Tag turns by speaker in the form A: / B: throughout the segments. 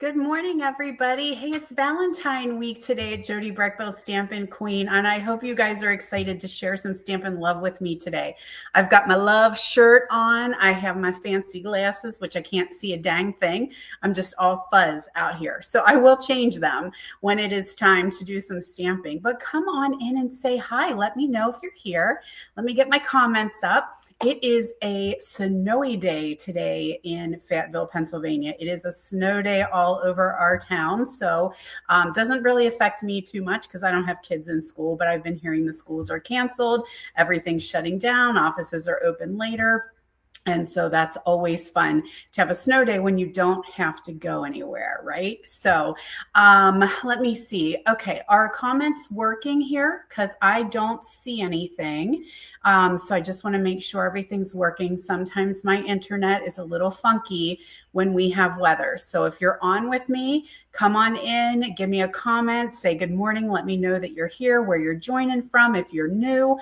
A: Good morning, everybody. Hey, it's Valentine week today at Jody Breckville's Stampin' Queen, and I hope you guys are excited to share some Stampin' love with me today. I've got my love shirt on. I have my fancy glasses, which I can't see a dang thing. I'm just all fuzz out here. So I will change them when it is time to do some stamping. But come on in and say hi. Let me know if you're here. Let me get my comments up. It is a snowy day today in Fayetteville, Pennsylvania. It is a snow day all over our town. So doesn't really affect me too much because I don't have kids in school, but I've been hearing the schools are canceled. Everything's shutting down. Offices are open later. And so that's always fun to have a snow day when you don't have to go anywhere, right? So let me see. Okay, are comments working here? Because I don't see anything. So I just want to make sure everything's working. Sometimes my internet is a little funky when we have weather. So if you're on with me, come on in, give me a comment, say good morning, let me know that you're here, where you're joining from if you're new.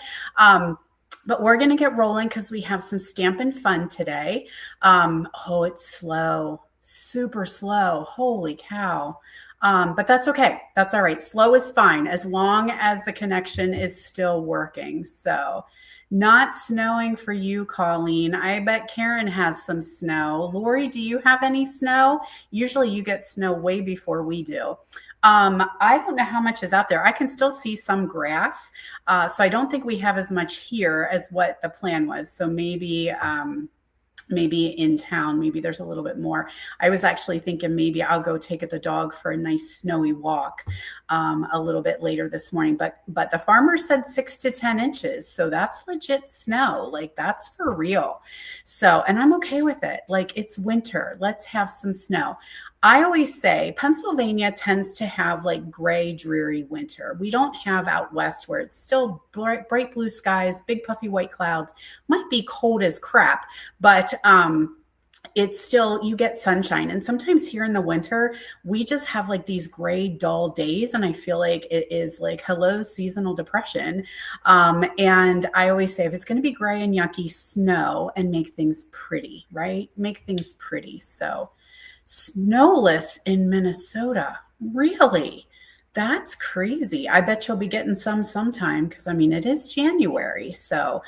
A: But we're going to get rolling because we have some Stampin' fun today. Oh, it's slow, super slow. Holy cow. But that's okay. That's all right. Slow is fine as long as the connection is still working. So not snowing for you, Colleen. I bet Karen has some snow. Lori, do you have any snow? Usually you get snow way before we do. I don't know how much is out there. I can still see some grass. So I don't think we have as much here as what the plan was. So maybe in town, maybe there's a little bit more. I was actually thinking maybe I'll go take the dog for a nice snowy walk a little bit later this morning. But the farmer said 6 to 10 inches. So that's legit snow. Like that's for real. So, and I'm okay with it. Like it's winter. Let's have some snow. I always say Pennsylvania tends to have like gray, dreary winter. We don't have out west where it's still bright blue skies, big puffy white clouds, might be cold as crap, but it's still, you get sunshine. And sometimes here in the winter, we just have like these gray, dull days. And I feel like it is like, hello, seasonal depression. And I always say, if it's going to be gray and yucky, snow and make things pretty, right? Make things pretty. So snowless in Minnesota. Really? That's crazy. I bet you'll be getting some sometime because I mean, it is January. So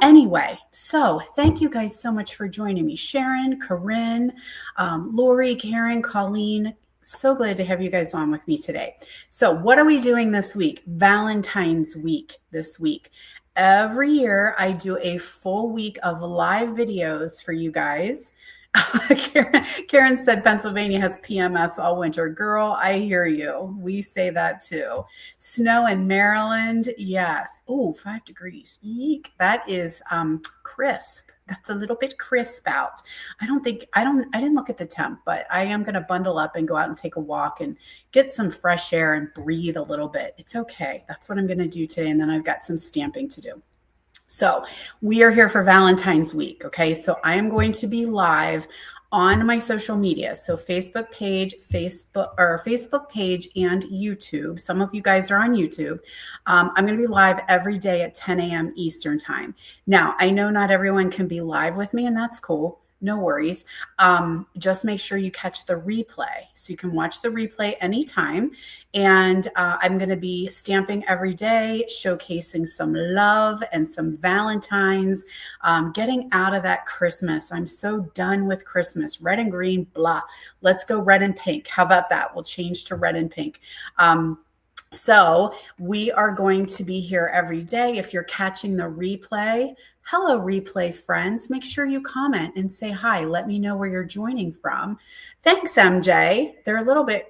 A: anyway, so thank you guys so much for joining me. Sharon, Corinne, Lori, Karen, Colleen. So glad to have you guys on with me today. So what are we doing this week? Valentine's week this week. Every year I do a full week of live videos for you guys. Karen said Pennsylvania has PMS all winter. Girl, I hear you. We say that too. Snow in Maryland. Yes. Oh, 5 degrees. Eek. That is crisp. That's a little bit crisp out. I didn't look at the temp, but I am going to bundle up and go out and take a walk and get some fresh air and breathe a little bit. It's okay. That's what I'm going to do today. And then I've got some stamping to do. So we are here for Valentine's week. Okay. So I am going to be live on my social media. So Facebook page and YouTube. Some of you guys are on YouTube. I'm going to be live every day at 10 a.m. Eastern time. Now, I know not everyone can be live with me, and that's cool. No worries. Just make sure you catch the replay. So you can watch the replay anytime. And I'm going to be stamping every day, showcasing some love and some Valentines, getting out of that Christmas. I'm so done with Christmas. Red and green, blah. Let's go red and pink. How about that? We'll change to red and pink. So we are going to be here every day. If you're catching the replay, hello, replay friends. Make sure you comment and say hi. Let me know where you're joining from. Thanks, MJ. They're a little bit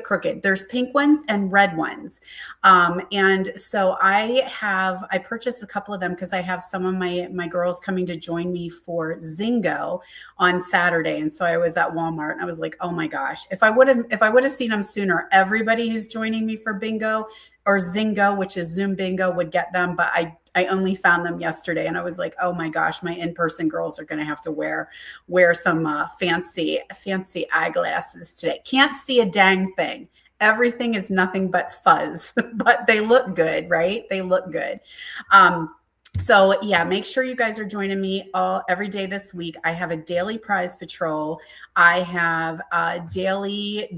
A: crooked. There's pink ones and red ones. And so I purchased a couple of them because I have some of my girls coming to join me for Zingo on Saturday. And so I was at Walmart and I was like, oh my gosh, if I would have seen them sooner, everybody who's joining me for bingo or Zingo, which is Zoom bingo, would get them. But I only found them yesterday and I was like, oh my gosh, my in-person girls are going to have to wear some fancy eyeglasses today. Can't see a dang thing. Everything is nothing but fuzz, but they look good, right? They look good. So yeah, make sure you guys are joining me every day this week. I have a daily prize patrol. I have a daily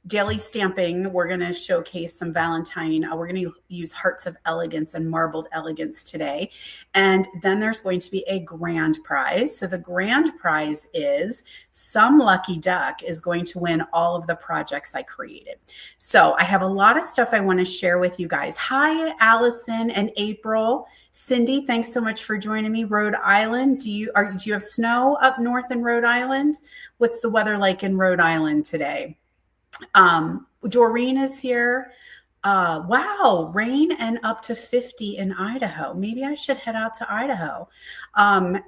A: daily stamping. We're going to showcase some Valentine. We're going to use Hearts of Elegance and Marbled Elegance today. And then there's going to be a grand prize. So the grand prize is some lucky duck is going to win all of the projects I created. So I have a lot of stuff I want to share with you guys. Hi, Allison and April. Cindy, thanks so much for joining me. Rhode Island, do you have snow up north in Rhode Island? What's the weather like in Rhode Island today? Doreen is here. Wow, rain and up to 50 in Idaho. Maybe I should head out to Idaho and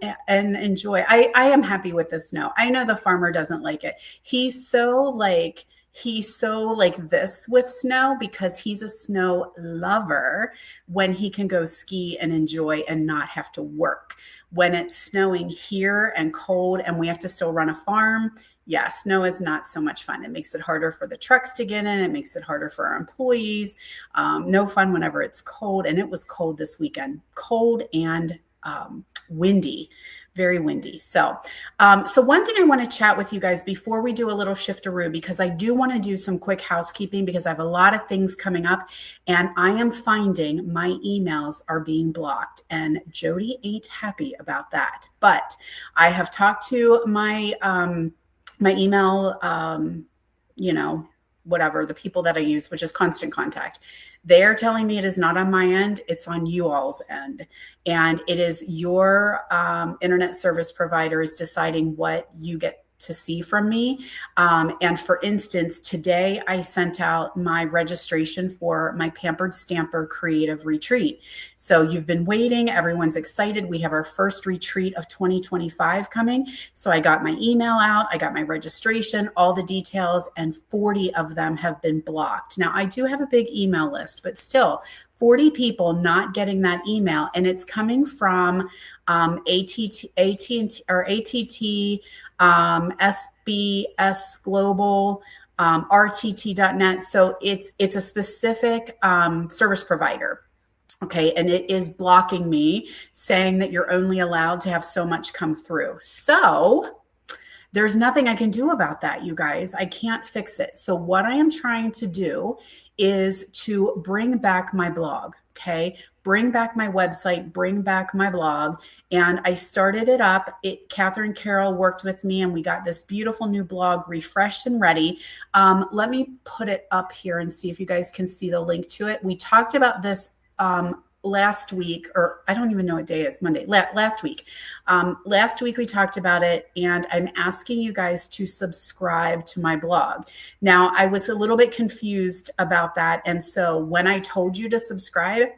A: enjoy. I am happy with the snow. I know the farmer doesn't like it. He's so like this with snow because he's a snow lover when he can go ski and enjoy and not have to work. When it's snowing here and cold and we have to still run a farm, yeah, snow is not so much fun. It makes it harder for the trucks to get in. It makes it harder for our employees. No fun whenever it's cold. And it was cold this weekend, cold and windy, very windy. So one thing I want to chat with you guys before we do a little shiftaroo, because I do want to do some quick housekeeping because I have a lot of things coming up and I am finding my emails are being blocked and Jody ain't happy about that. But I have talked to my email, whatever, the people that I use, which is Constant Contact. They're telling me it is not on my end. It's on you all's end. And it is your internet service provider is deciding what you get to see from me. And for instance, today I sent out my registration for my Pampered Stamper Creative Retreat. So you've been waiting. Everyone's excited. We have our first retreat of 2025 coming. So I got my email out. I got my registration, all the details, and 40 of them have been blocked. Now, I do have a big email list, but still, 40 people not getting that email, and it's coming from ATT, SBS Global, RTT.net. So it's a specific service provider. Okay. And it is blocking me, saying that you're only allowed to have so much come through. So there's nothing I can do about that, you guys. I can't fix it. So what I am trying to do is to bring back my blog. Okay. Bring back my website, bring back my blog. And I started it up. Catherine Carroll worked with me and we got this beautiful new blog refreshed and ready. Let me put it up here and see if you guys can see the link to it. We talked about this last week, or I don't even know what day it is, Monday, last week. Last week we talked about it and I'm asking you guys to subscribe to my blog. Now I was a little bit confused about that. And so when I told you to subscribe,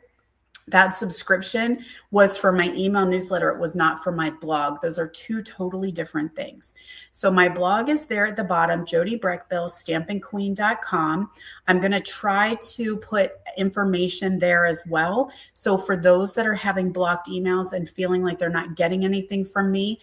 A: that subscription was for my email newsletter. It was not for my blog. Those are two totally different things. So my blog is there at the bottom, Jody Breckbill, stampinqueen.com. I'm going to try to put information there as well. So for those that are having blocked emails and feeling like they're not getting anything from me,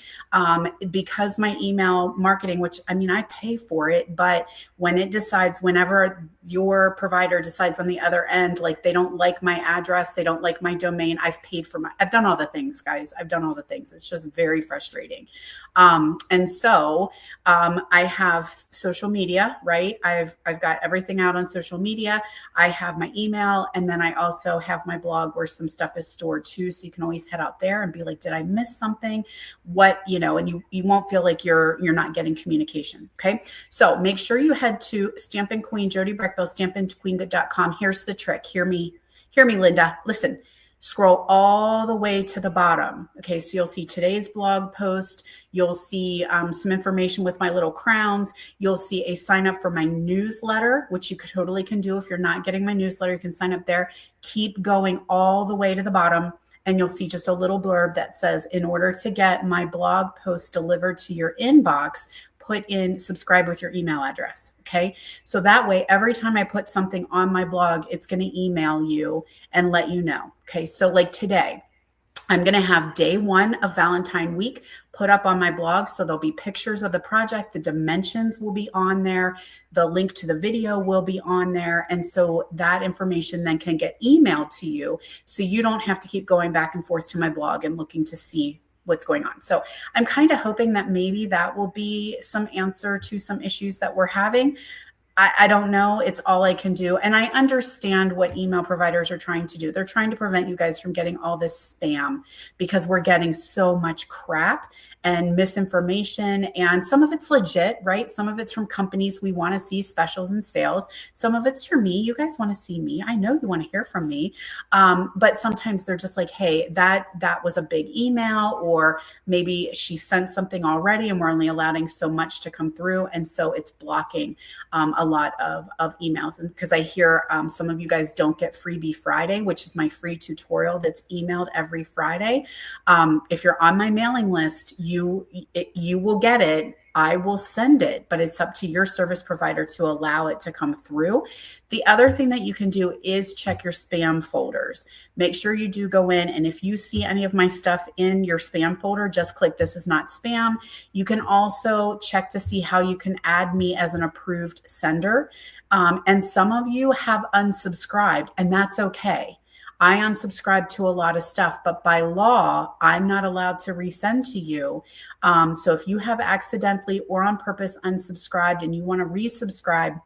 A: because my email marketing, which I mean, I pay for it, but when it decides, whenever your provider decides on the other end, like they don't like my address, they don't like my domain, I've done all the things, guys. I've done all the things. It's just very frustrating. And so I have social media, right? I've got everything out on social media. I have my email, and then I also have my blog where some stuff is stored too. So you can always head out there and be like, did I miss something? And you won't feel like you're not getting communication. Okay. So make sure you head to Stampin' Queen, Jody Breckbill, stampinqueen.com. Here's the trick. Hear me, Linda. Listen, scroll all the way to the bottom. Okay, so you'll see today's blog post. You'll see some information with my little crowns. You'll see a sign up for my newsletter, which you totally can do if you're not getting my newsletter. You can sign up there. Keep going all the way to the bottom, and you'll see just a little blurb that says, in order to get my blog post delivered to your inbox, subscribe with your email address. Okay. So that way, every time I put something on my blog, it's going to email you and let you know. Okay. So like today, I'm going to have day 1 of Valentine week put up on my blog. So there'll be pictures of the project. The dimensions will be on there. The link to the video will be on there. And so that information then can get emailed to you. So you don't have to keep going back and forth to my blog and looking to see what's going on. So I'm kind of hoping that maybe that will be some answer to some issues that we're having. I don't know. It's all I can do. And I understand what email providers are trying to do. They're trying to prevent you guys from getting all this spam because we're getting so much crap and misinformation. And some of it's legit, right? Some of it's from companies we want to see specials and sales. Some of it's for me. You guys want to see me. I know you want to hear from me. But sometimes they're just like, hey, that was a big email, or maybe she sent something already and we're only allowing so much to come through. And so it's blocking a lot of emails. And because I hear some of you guys don't get Freebie Friday, which is my free tutorial that's emailed every Friday. If you're on my mailing list, you will get it. I will send it, but it's up to your service provider to allow it to come through. The other thing that you can do is check your spam folders. Make sure you do go in, and if you see any of my stuff in your spam folder, just click "This is not spam." You can also check to see how you can add me as an approved sender. And some of you have unsubscribed, and that's okay. I unsubscribe to a lot of stuff, but by law, I'm not allowed to resend to you. So if you have accidentally or on purpose unsubscribed and you want to resubscribe,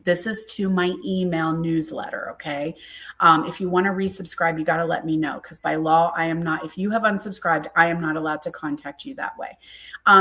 A: this is to my email newsletter, okay? If you want to resubscribe, you got to let me know, because by law, I am not, if you have unsubscribed, I am not allowed to contact you that way.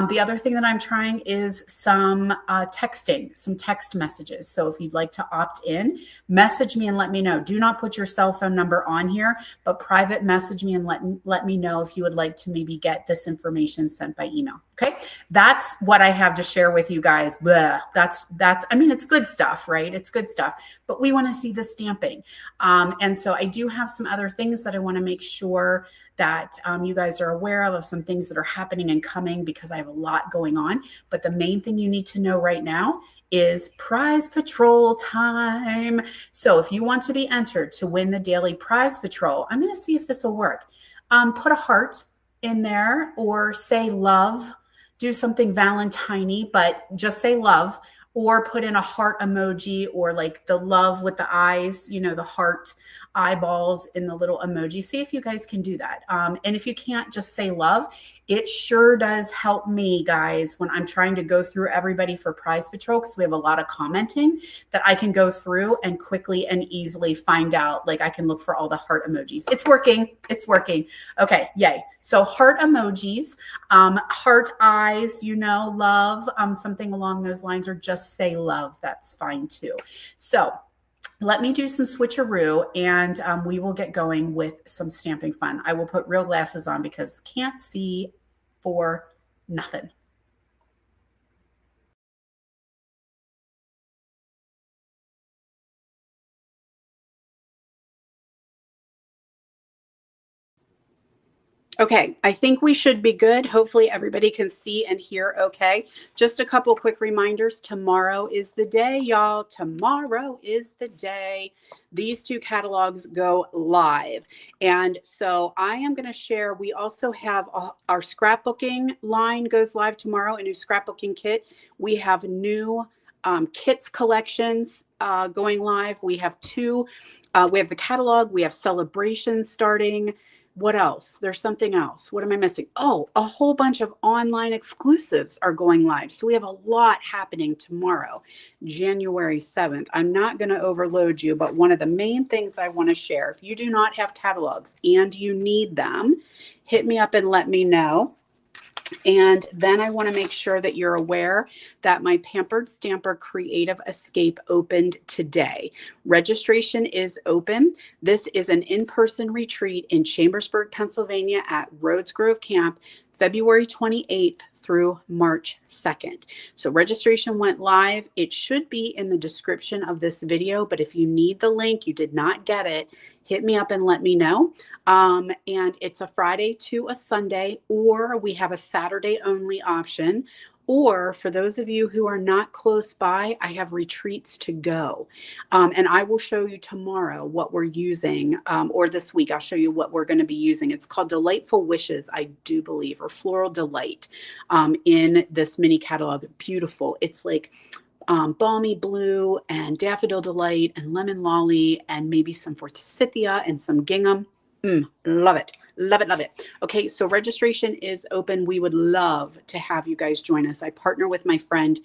A: The other thing that I'm trying is some texting, some text messages. So if you'd like to opt in, message me and let me know. Do not put your cell phone number on here, but private message me and let me know if you would like to maybe get this information sent by email. Okay, that's what I have to share with you guys. Blah. That's. I mean, it's good stuff, right? It's good stuff, but we want to see the stamping. And so I do have some other things that I want to make sure that you guys are aware of some things that are happening and coming, because I have a lot going on. But the main thing you need to know right now is prize patrol time. So if you want to be entered to win the daily prize patrol, I'm going to see if this will work. Put a heart in there, or say love. Do something Valentine-y, but just say love, or put in a heart emoji, or like the love with the eyes, you know, the heart eyeballs in the little emoji. See if you guys can do that. And if you can't, just say love. It sure does help me, guys, when I'm trying to go through everybody for prize patrol, because we have a lot of commenting, that I can go through and quickly and easily find out, like I can look for all the heart emojis. It's working. It's working. Okay. Yay. So heart emojis, heart eyes, you know, love, something along those lines, or just say love. That's fine too. So let me do some switcheroo, and we will get going with some stamping fun. I will put real glasses on because can't see for nothing. Okay, I think we should be good. Hopefully everybody can see and hear okay. Just a couple quick reminders. Tomorrow is the day, y'all. Tomorrow is the day these two catalogs go live. And so I am going to share, we also have our scrapbooking line goes live tomorrow, a new scrapbooking kit. We have new kits collections going live. We have two. We have the catalog. We have celebrations starting. What else? There's something else. What am I missing? Oh, a whole bunch of online exclusives are going live. So we have a lot happening tomorrow, January 7th. I'm not going to overload you, but one of the main things I want to share, if you do not have catalogs and you need them, hit me up and let me know. And then I want to make sure that you're aware that my Pampered Stamper Creative Escape opened today. Registration is open. This is an in-person retreat in Chambersburg, Pennsylvania at Rhodes Grove Camp, February 28th through March 2nd. So registration went live. It should be in the description of this video, but if you need the link, you did not get it, hit me up and let me know. And it's a Friday to a Sunday, or we have a Saturday only option. Or for those of you who are not close by, I have retreats to go. And I will show you tomorrow what we're using, or this week, I'll show you what we're going to be using. It's called Delightful Wishes, I do believe, or Floral Delight, in this mini catalog. Beautiful. It's like balmy blue and daffodil delight and lemon lolly and maybe some forsythia and some gingham. Love it. Love it. Love it. Okay. So registration is open. We would love to have you guys join us. I partner with my friend,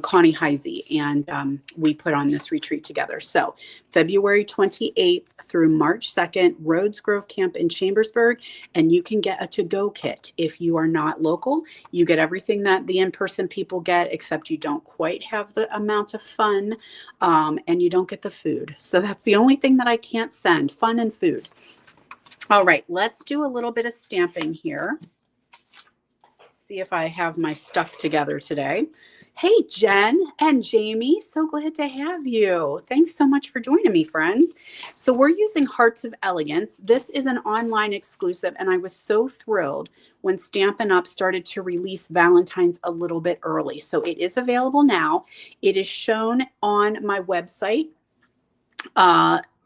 A: Connie Heisey, and we put on this retreat together. So February 28th through March 2nd, Rhodes Grove Camp in Chambersburg. And you can get a to-go kit. If you are not local, you get everything that the in-person people get, except you don't quite have the amount of fun, and you don't get the food. So that's the only thing that I can't send, fun and food. All right, let's do a little bit of stamping here. See if I have my stuff together today. Hey, Jen and Jamie, so glad to have you. Thanks so much for joining me, friends. So we're using Hearts of Elegance. This is an online exclusive, and I was so thrilled when Stampin' Up! Started to release Valentines a little bit early. So it is available now. It is shown on my website,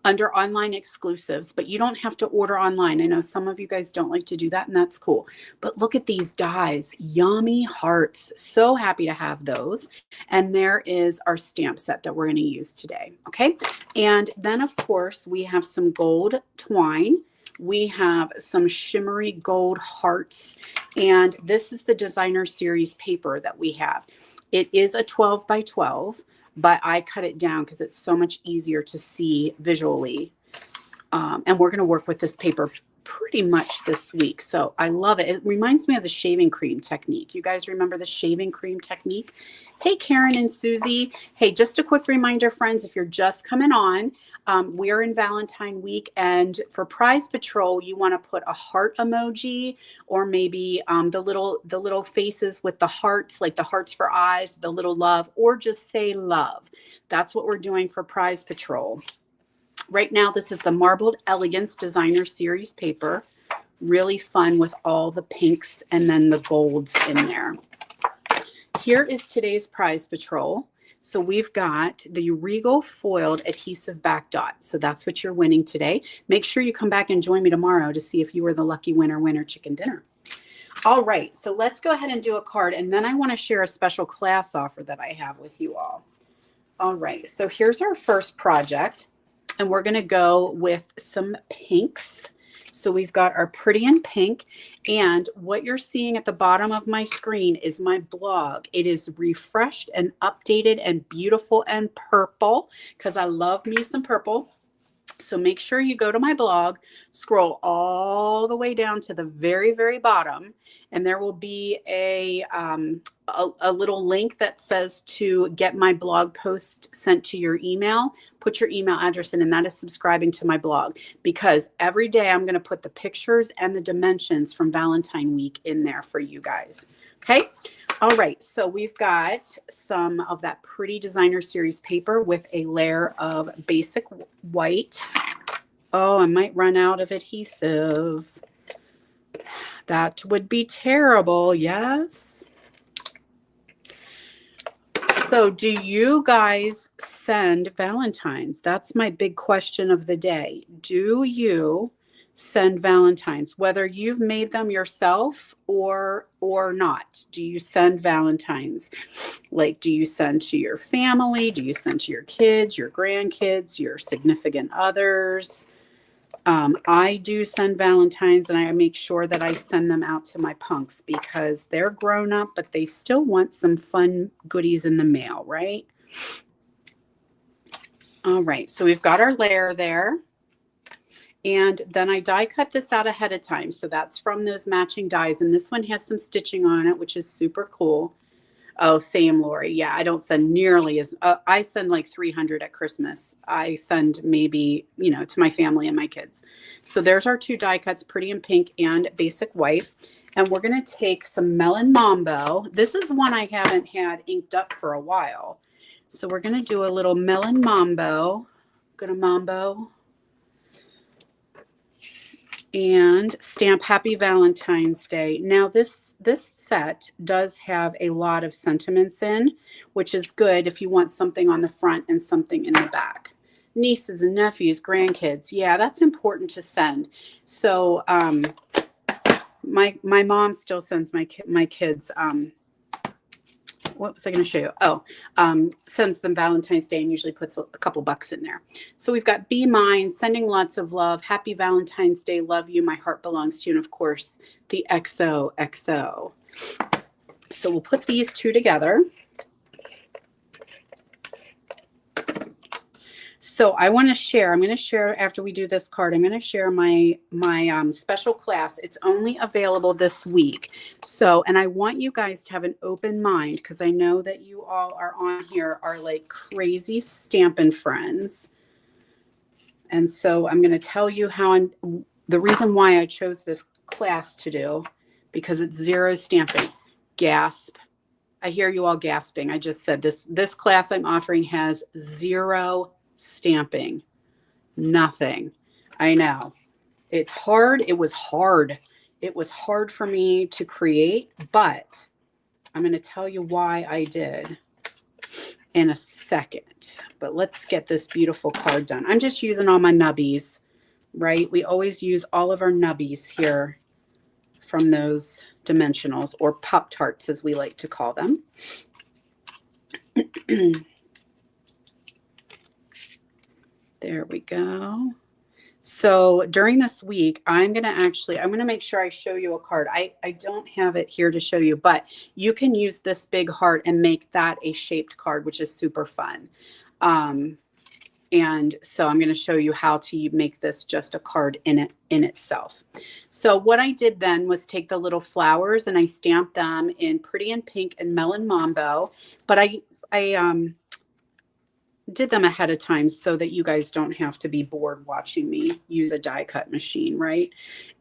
A: under online exclusives, but you don't have to order online. I know some of you guys don't like to do that, and that's cool. But look at these dies, yummy hearts. So happy to have those. And there is our stamp set that we're going to use today. Okay. And then of course we have some gold twine. We have some shimmery gold hearts. And this is the designer series paper that we have. It is a 12 by 12. But I cut it down because it's so much easier to see visually. And we're going to work with this paper pretty much this week. So I love it. It reminds me of the shaving cream technique. You guys remember the shaving cream technique? Hey, Karen and Susie. Hey, just a quick reminder, friends, if you're just coming on, we are in Valentine week, and for Prize Patrol, you want to put a heart emoji, or maybe the little faces with the hearts, like the hearts for eyes, the little love, or just say love. That's what we're doing for Prize Patrol. Right now, this is the Marbled Elegance Designer Series paper. Really fun with all the pinks and then the golds in there. Here is today's Prize Patrol. So we've got the Regal Foiled Adhesive Back Dot. So that's what you're winning today. Make sure you come back and join me tomorrow to see if you were the lucky winner chicken dinner. All right, so let's go ahead and do a card. And then I want to share a special class offer that I have with you all. All right, so here's our first project. And we're going to go with some pinks. So we've got our Pretty in Pink. And what you're seeing at the bottom of my screen is my blog. It is refreshed and updated and beautiful and purple because I love me some purple. So make sure you go to my blog, scroll all the way down to the very, very bottom, and there will be a little link that says to get my blog post sent to your email. Put your email address in, and that is subscribing to my blog, because every day I'm going to put the pictures and the dimensions from Valentine week in there for you guys. Okay. All right. So we've got some of that Pretty Designer Series paper with a layer of basic white. Oh, I might run out of adhesive. That would be terrible. Yes. So do you guys send Valentines? That's my big question of the day. Do you send Valentines, whether you've made them yourself or not? Do you send Valentines? Like, do you send to your family? Do you send to your kids, your grandkids, your significant others? I do send Valentines, and I make sure that I send them out to my punks because they're grown up, but they still want some fun goodies in the mail, right? All right, so we've got our layer there. And then I die cut this out ahead of time. So that's from those matching dies. And this one has some stitching on it, which is super cool. Oh, same, Lori. Yeah, I don't send nearly as, I send like 300 at Christmas. I send maybe, to my family and my kids. So there's our two die cuts, Pretty in Pink and Basic White. And we're going to take some Melon Mambo. This is one I haven't had inked up for a while. So we're going to do a little Melon Mambo. Gonna Mambo. and stamp Happy Valentine's Day. Now this set does have a lot of sentiments in, which is good if you want something on the front and something in the back. Nieces and nephews, grandkids, yeah, that's important to send. So my mom still sends my kids what was I going to show you? Oh, sends them Valentine's Day and usually puts a couple bucks in there. So we've got Be Mine, sending lots of love. Happy Valentine's Day. Love you. My heart belongs to you. And of course, the XOXO. So we'll put these two together. So I want to share, I'm going to share after we do this card, I'm going to share my special class. It's only available this week. So, and I want you guys to have an open mind because I know that you all are on here are like crazy Stampin' friends. And so I'm going to tell you the reason why I chose this class to do, because it's zero stamping. Gasp. I hear you all gasping. I just said this class I'm offering has zero stamping. Nothing. I know. It's hard. It was hard. It was hard for me to create, but I'm going to tell you why I did in a second. But let's get this beautiful card done. I'm just using all my nubbies, right? We always use all of our nubbies here from those dimensionals, or Pop-Tarts as we like to call them. There we go. So during this week, I'm going to make sure I show you a card. I don't have it here to show you, but you can use this big heart and make that a shaped card, which is super fun. And so I'm going to show you how to make this just a card in itself. So what I did then was take the little flowers and I stamped them in Pretty in Pink and Melon Mambo, but I did them ahead of time so that you guys don't have to be bored watching me use a die cut machine, right?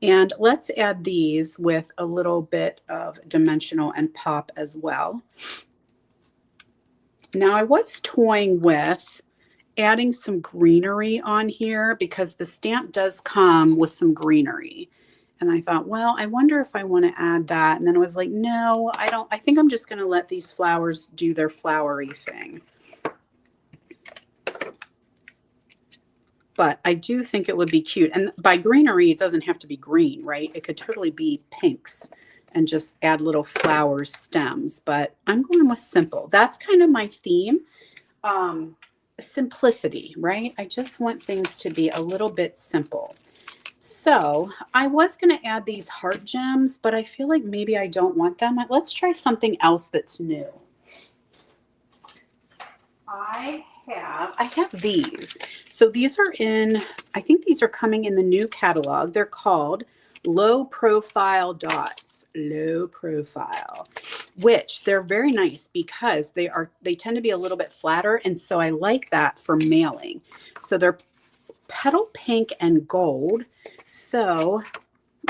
A: And let's add these with a little bit of dimensional and pop as well. Now I was toying with adding some greenery on here because the stamp does come with some greenery. And I thought, well, I wonder if I want to add that. And then I was like, no, I don't. I think I'm just going to let these flowers do their flowery thing. But I do think it would be cute. And by greenery, it doesn't have to be green, right? It could totally be pinks and just add little flower stems. But I'm going with simple. That's kind of my theme. Simplicity, right? I just want things to be a little bit simple. So I was going to add these heart gems, but I feel like maybe I don't want them. Let's try something else that's new. I have these. So these are I think these are coming in the new catalog. They're called Low Profile Dots. Low Profile, which they're very nice because they tend to be a little bit flatter. And so I like that for mailing. So they're petal pink and gold. So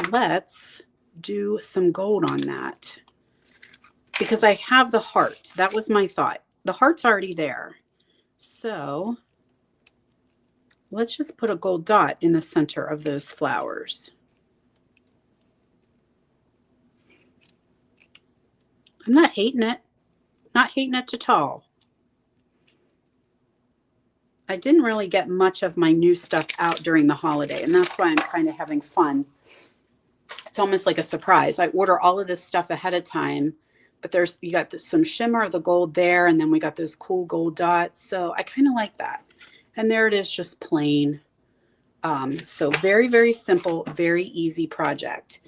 A: let's do some gold on that because I have the heart. That was my thought. The heart's already there. So let's just put a gold dot in the center of those flowers. I'm not hating it. Not hating it at all. I didn't really get much of my new stuff out during the holiday, and that's why I'm kind of having fun. It's almost like a surprise. I order all of this stuff ahead of time, but you got some shimmer of the gold there, and then we got those cool gold dots. So I kind of like that. And there it is, just plain. So very, very simple, very easy project.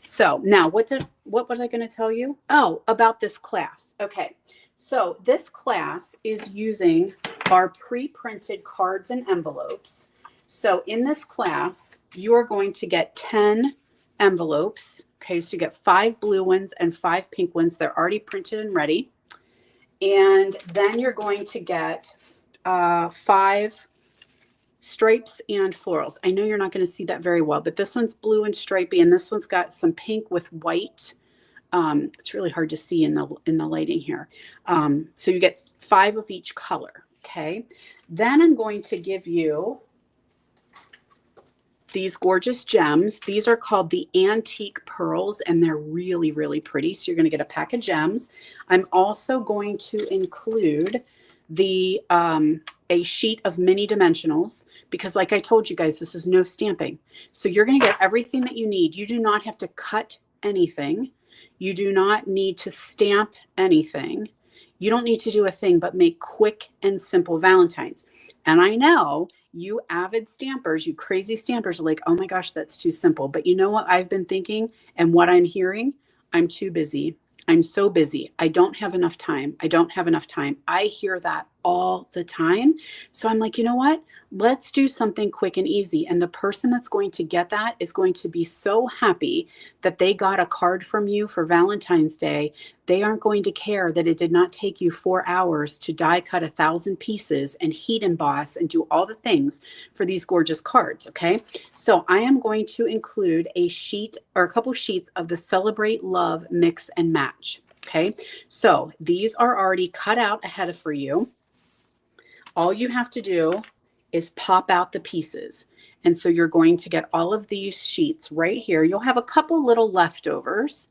A: So now what was I going to tell you? Oh, about this class. Okay. So this class is using our pre-printed cards and envelopes. So in this class, you are going to get 10 envelopes. Okay. So you get 5 blue ones and 5 pink ones. They're already printed and ready. And then you're going to get 5 stripes and florals. I know you're not going to see that very well, but this one's blue and stripy, and this one's got some pink with white. It's really hard to see in the lighting here. So you get 5 of each color. Okay. Then I'm going to give you these gorgeous gems. These are called the antique pearls, and they're really, really pretty. So you're going to get a pack of gems. I'm also going to include the a sheet of mini dimensionals, because like I told you guys, this is no stamping. So you're going to get everything that you need. You do not have to cut anything. You do not need to stamp anything. You don't need to do a thing but make quick and simple Valentines. And I know you avid stampers, you crazy stampers are like, oh my gosh, that's too simple. But you know what I've been thinking and what I'm hearing? I'm too busy. I'm so busy. I don't have enough time. I don't have enough time. I hear that all the time. So I'm like, you know what? Let's do something quick and easy. And the person that's going to get that is going to be so happy that they got a card from you for Valentine's Day. They aren't going to care that it did not take you 4 hours to die cut 1,000 pieces and heat emboss and do all the things for these gorgeous cards. Okay. So I am going to include a sheet or a couple sheets of the Celebrate Love Mix and Match. Okay. So these are already cut out ahead of for you. All you have to do is pop out the pieces. And so you're going to get all of these sheets right here. You'll have a couple little leftovers.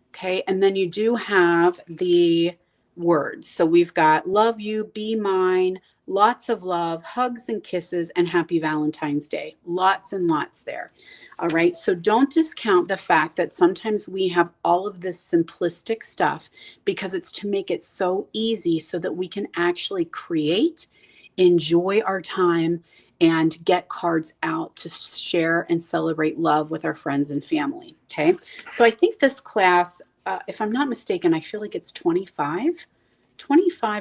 A: Okay. And then you do have the words. So we've got love you, be mine, lots of love, hugs and kisses, and happy Valentine's Day. Lots and lots there. All right. So don't discount the fact that sometimes we have all of this simplistic stuff because it's to make it so easy so that we can actually create, enjoy our time, and get cards out to share and celebrate love with our friends and family. Okay. So I think this class, if I'm not mistaken, I feel like it's 25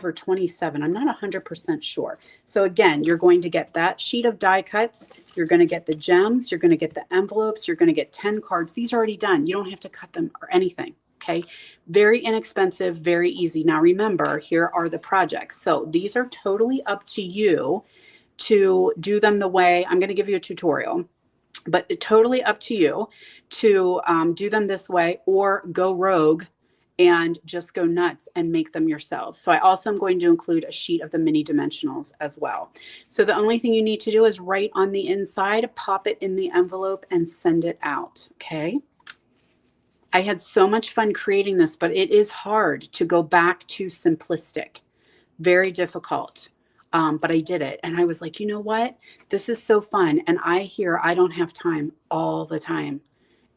A: or 27. I'm not 100% sure. So again, you're going to get that sheet of die cuts. You're going to get the gems. You're going to get the envelopes. You're going to get 10 cards. These are already done. You don't have to cut them or anything. Okay. Very inexpensive, very easy. Now remember, here are the projects. So these are totally up to you to do them the way I'm going to give you a tutorial, but totally up to you to do them this way or go rogue and just go nuts and make them yourself. So I also am going to include a sheet of the mini dimensionals as well. So the only thing you need to do is write on the inside, pop it in the envelope, and send it out. Okay. I had so much fun creating this, but it is hard to go back to simplistic. Very difficult. But I did it. And I was like, you know what? This is so fun. And I hear I don't have time all the time.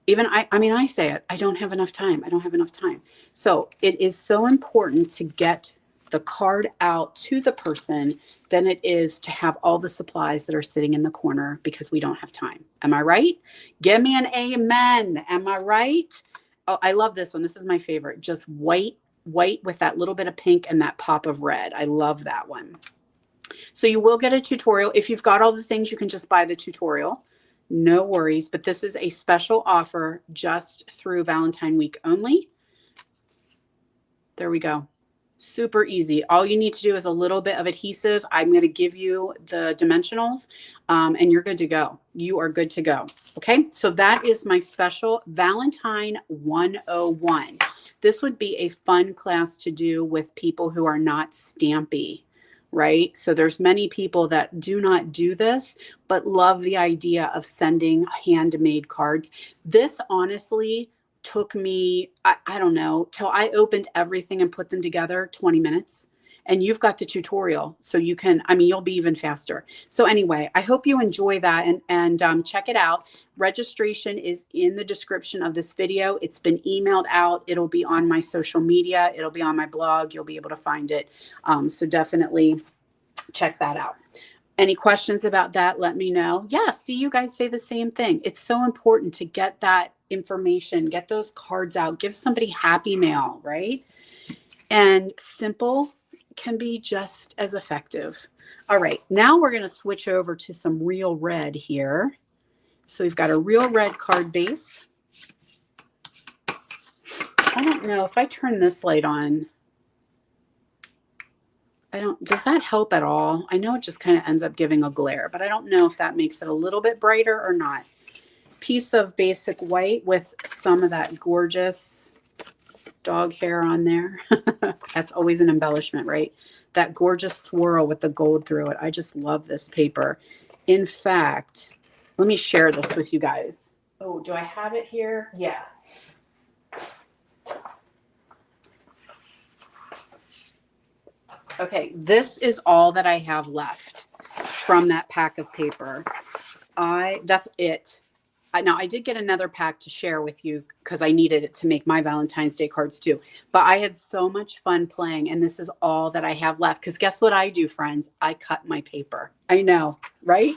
A: Even I say it, I don't have enough time. I don't have enough time. So it is so important to get the card out to the person than it is to have all the supplies that are sitting in the corner because we don't have time. Am I right? Give me an amen. Am I right? Oh, I love this one. This is my favorite. Just white with that little bit of pink and that pop of red. I love that one. So you will get a tutorial. If you've got all the things, you can just buy the tutorial. No worries. But this is a special offer just through Valentine week only. There we go. Super easy. All you need to do is a little bit of adhesive. I'm going to give you the dimensionals and you're good to go. You are good to go. Okay. So that is my special Valentine 101. This would be a fun class to do with people who are not stampy. Right? So there's many people that do not do this, but love the idea of sending handmade cards. This honestly took me, I don't know, till I opened everything and put them together, 20 minutes. And you've got the tutorial. So you can, you'll be even faster. So anyway, I hope you enjoy that and check it out. Registration is in the description of this video. It's been emailed out. It'll be on my social media. It'll be on my blog. You'll be able to find it. So definitely check that out. Any questions about that? Let me know. Yeah, see, you guys say the same thing. It's so important to get that information, get those cards out, give somebody happy mail, right? And simple can be just as effective. All right, now we're going to switch over to some real red here. So we've got a real red card base. I don't know if I turn this light on. Does that help at all? I know it just kind of ends up giving a glare, but I don't know if that makes it a little bit brighter or not. Piece of basic white with some of that gorgeous dog hair on there. That's always an embellishment, right? That gorgeous swirl with the gold through it. I just love this paper. In fact, Let me share this with you guys. Oh, do I have it here? Yeah. Okay, this is all that I have left from that pack of paper. That's it. Now, I did get another pack to share with you because I needed it to make my Valentine's Day cards too. But I had so much fun playing, and this is all that I have left. Because guess what I do, friends? I cut my paper. I know, right?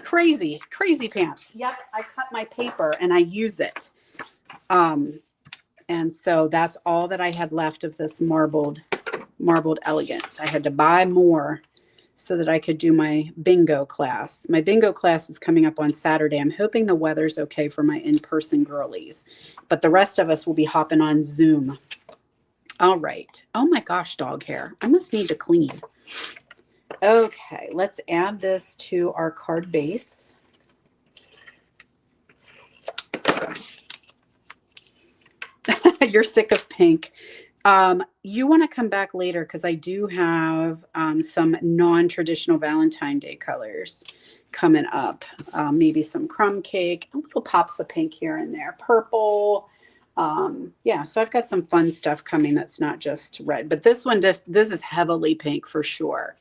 A: Crazy, crazy pants. Yep, I cut my paper and I use it. And so that's all that I had left of this marbled elegance. I had to buy more so that I could do my bingo class. My bingo class is coming up on Saturday. I'm hoping the weather's okay for my in-person girlies, but the rest of us will be hopping on Zoom. All right. Oh my gosh, dog hair. I must need to clean. Okay, let's add this to our card base. You're sick of pink. You want to come back later because I do have some non-traditional Valentine Day colors coming up. Maybe some crumb cake, little pops of pink here and there, purple. Yeah, so I've got some fun stuff coming that's not just red, but this is heavily pink for sure.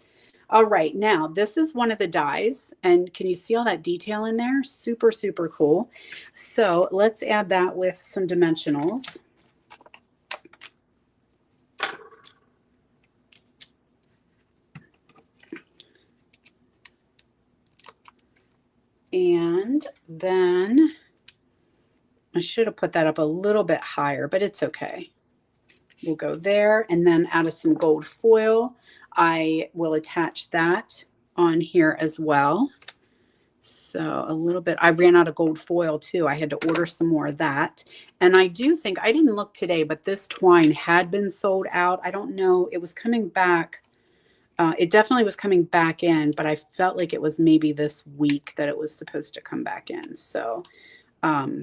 A: All right, now this is one of the dies, and can you see all that detail in there? Super, super cool. So let's add that with some dimensionals. And then I should have put that up a little bit higher, but it's okay. We'll go there, and then out of some gold foil, I will attach that on here as well. So a little bit, I ran out of gold foil too. I had to order some more of that. And I do think, I didn't look today, but this twine had been sold out. I don't know, it was coming back. It definitely was coming back in, but I felt like it was maybe this week that it was supposed to come back in. So, all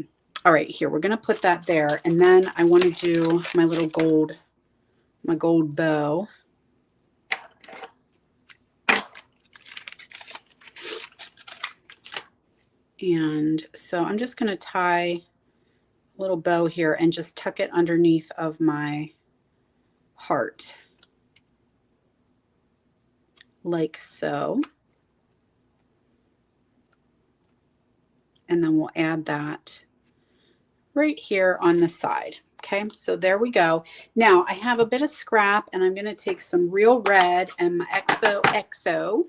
A: right, here, we're going to put that there. And then I want to do my little my gold bow. And so I'm just going to tie a little bow here and just tuck it underneath of my heart. Like so. And then we'll add that right here on the side. Okay, so there we go. Now I have a bit of scrap, and I'm going to take some real red and my XO.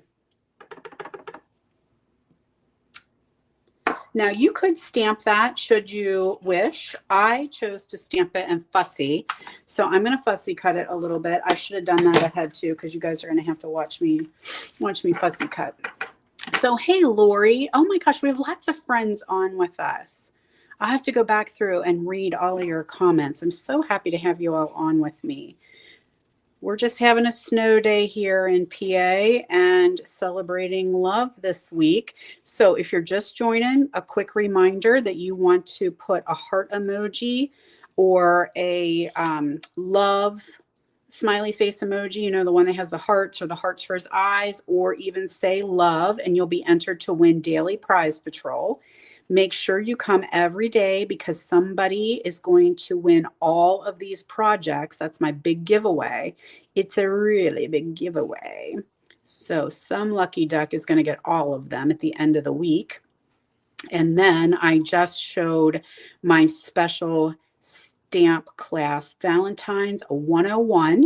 A: Now you could stamp that should you wish. I chose to stamp it in fussy. So I'm going to fussy cut it a little bit. I should have done that ahead too, because you guys are going to have to watch me fussy cut. So, hey, Lori. Oh my gosh, we have lots of friends on with us. I have to go back through and read all of your comments. I'm so happy to have you all on with me. We're just having a snow day here in PA and celebrating love this week. So if you're just joining, a quick reminder that you want to put a heart emoji or a love smiley face emoji, you know, the one that has the hearts or the hearts for his eyes, or even say love, and you'll be entered to win daily prize patrol. Make sure you come every day because somebody is going to win all of these projects. That's my big giveaway. It's a really big giveaway. So some lucky duck is going to get all of them at the end of the week. And then I just showed my special stamp class, Valentines 101,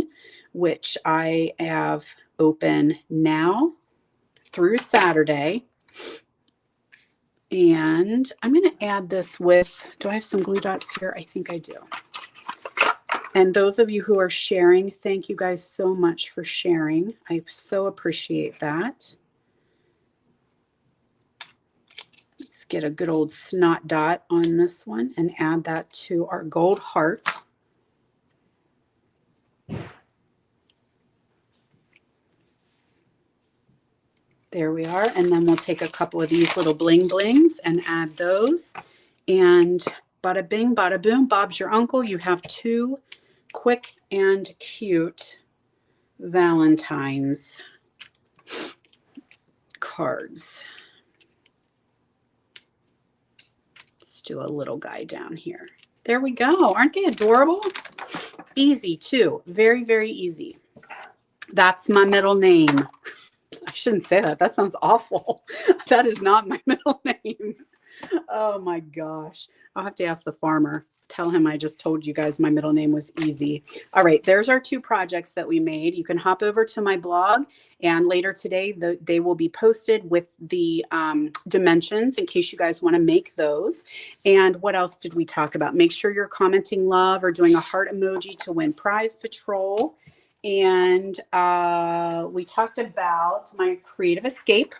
A: which I have open now through Saturday. And I'm going to add this with, do I have some glue dots here? I think I do. And those of you who are sharing, thank you guys so much for sharing. I so appreciate that. Let's get a good old snot dot on this one and add that to our gold heart. There we are. And then we'll take a couple of these little bling blings and add those. And bada bing, bada boom, Bob's your uncle. You have two quick and cute Valentine's cards. Let's do a little guy down here. There we go. Aren't they adorable? Easy too. Very, very easy. That's my middle name. I shouldn't say that. That sounds awful. That is not my middle name. Oh my gosh. I'll have to ask the farmer. Tell him I just told you guys my middle name was Easy. All right, there's our 2 projects that we made. You can hop over to my blog, and later today they will be posted with the dimensions in case you guys want to make those. And what else did we talk about? Make sure you're commenting love or doing a heart emoji to win prize patrol. And we talked about my Creative Escape,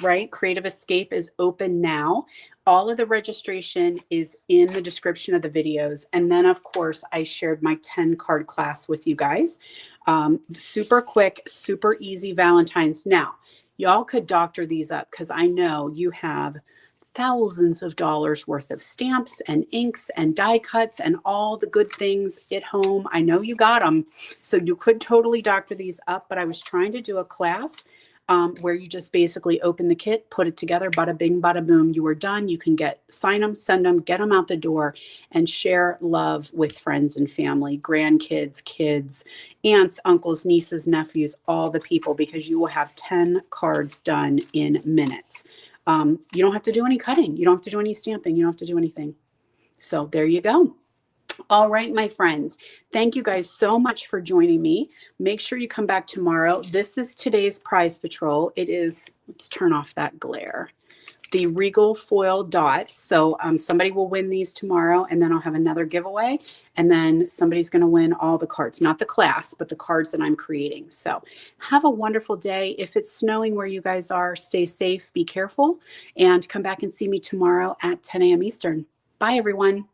A: right? Creative Escape is open now. All of the registration is in the description of the videos. And then, of course, I shared my 10 card class with you guys. Super quick, super easy Valentines. Now, y'all could doctor these up because I know you have thousands of dollars worth of stamps and inks and die cuts and all the good things at home. I know you got them. So you could totally doctor these up, but I was trying to do a class where you just basically open the kit, put it together, bada bing, bada boom, you are done. You can sign them, send them, get them out the door, and share love with friends and family, grandkids, kids, aunts, uncles, nieces, nephews, all the people, because you will have 10 cards done in minutes. You don't have to do any cutting. You don't have to do any stamping. You don't have to do anything. So there you go. All right, my friends, thank you guys so much for joining me. Make sure you come back tomorrow. This is today's prize patrol. It is, let's turn off that glare, the Regal foil dots. So somebody will win these tomorrow, and then I'll have another giveaway, and then somebody's going to win all the cards, not the class, but the cards that I'm creating. So have a wonderful day. If it's snowing where you guys are, stay safe, be careful, and come back and see me tomorrow at 10 a.m. Eastern. Bye, everyone.